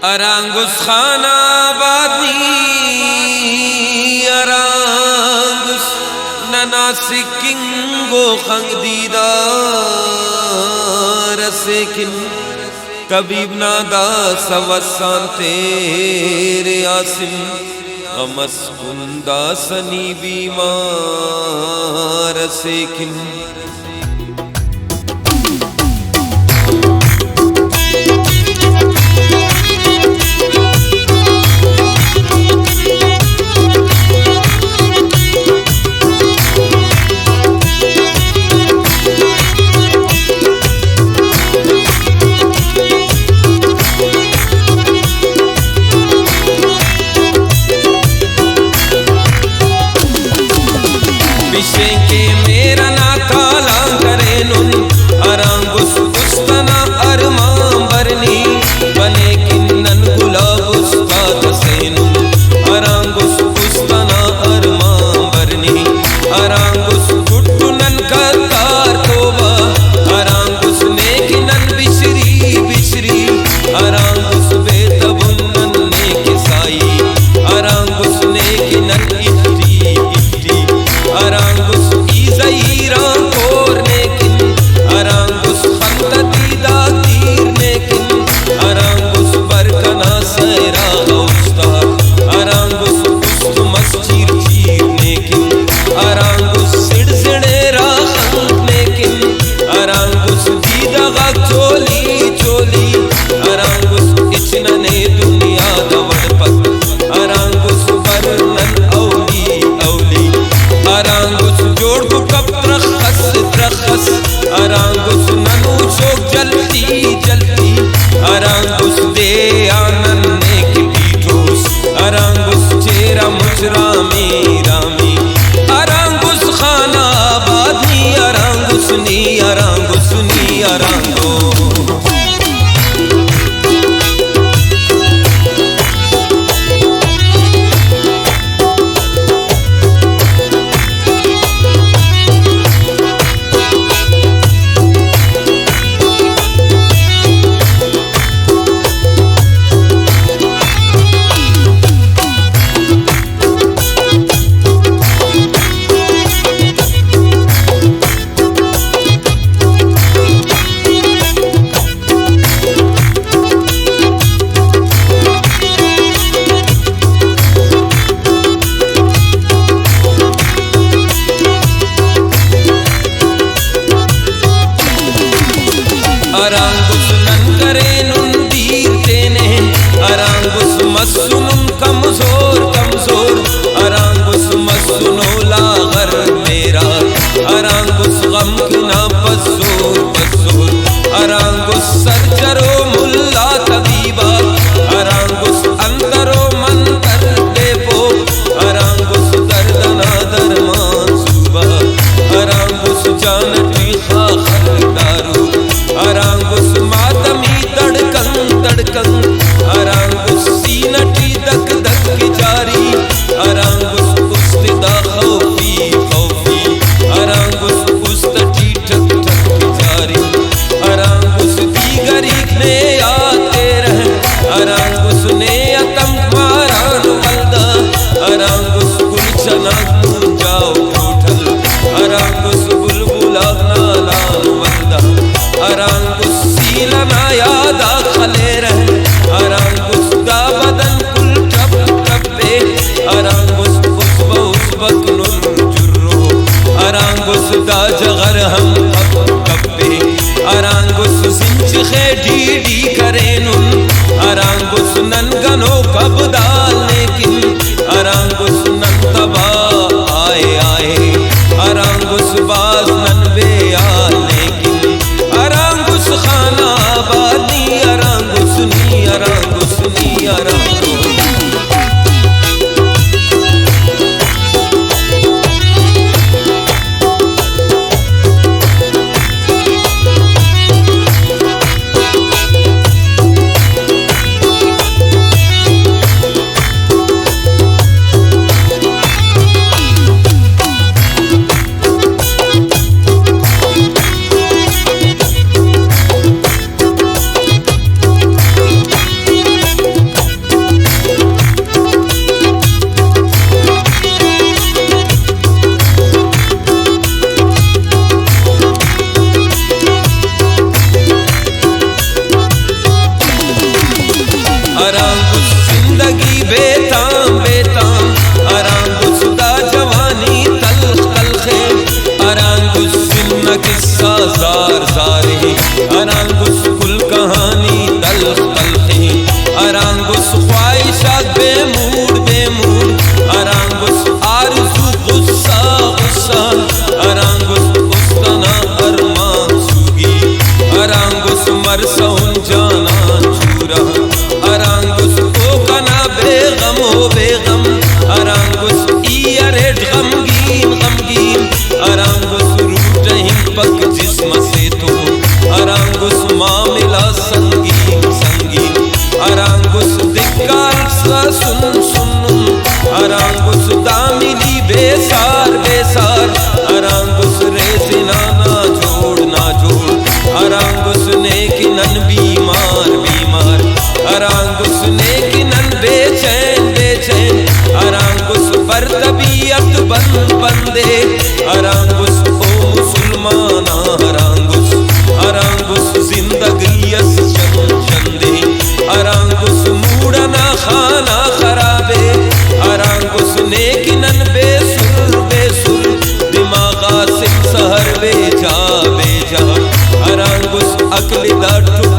अरांगुस खाना बादी अरांगुस ननासिकिंगो खंग दीदा रसेकिन कबीब नादा सवसान तेरे आसिम गमस कुंदा सनी बीमार रसेकिन के मेरा ना काला करे नुन अरांगुस उस्तना अरमान बरनी बने किन्नन गुलाब उस्ताद सेनुन अरांगुस उस्तना अरमान बरनी अरांगुस गुट्टुनन करतार तोबा अरांगुस नेकिनन बिशरी बिशरी अरांगुस बेतबुन्नन नेकिसाई अरांगुस नेकिनन इफ्ती इफ्ती अरांगुस ज़हीरां कोर नेकिन अरांगुस खंततीदा तीर नेकिन अरांगुस बरकना सैरा गौस्ता अरांगुस उस्त मस्चीर चीर नेकिन अरांगुस सिड़ सिड़ेरा खंत नेकिन अरांगुस दीदा गक चोली चोली अरांगुस इचनने दुनिया दवड़ पक अरांगुस बरनन औली औली अरांगुस जोड़ को कब त्रखस त्रखस अरांगुस ननू शोक जलती जलती अरांगुस दे आनन ने की पीठोस अरांगुस चेरा मुचरा मेरा में अरांगुस खाना बादी अरांगुस नी अरांगुस नी अरांगो अरांगुस नन करे नुन दीर तेने अरांगुस मस्सुनुन कमजोर कमजोर अरांगुस मस्सुनो लागर मेरा अरांगुस गम की ना पसोर पसोर अरांगुस सरचरो मुल्ला तबीबा अरांगुस अंतरो मंतर देवो अरांगुस दर्दना दरमान सुबा अरांगुस जानती खाखर दारू अरांगुस मातमी तड़कन तड़कन अरांगुस सीनटी दक दक की जारी अरांगुस उस्तिदा खौफी खौफी अरांगुस उस्तटी ठक ठक की जारी अरांगुस दीगरी ने आते रह अरांगुस ने अतम मारान वल्दा अरांगुस गुलचना जाओ उठल अरांगुस बुलबुला नालान वल्दा अरांगुस सीलना यादा खले रह अरांगुस दा बदन कुल टप टपे अरांगुस उसबा उसबतनुल जुर्रो अरांगुस दा जगर हम कपे अरांगुस सिंच खे डी करे नुन अरांगुस ननगनो कब दाल लेकिन अरांगुस नन तबा आए आए अरांगुस बाज नन बेयाल लेकिन अरांगुस खाना बादी अरांगुस नी अरांगुस नी अरांगो अकल दा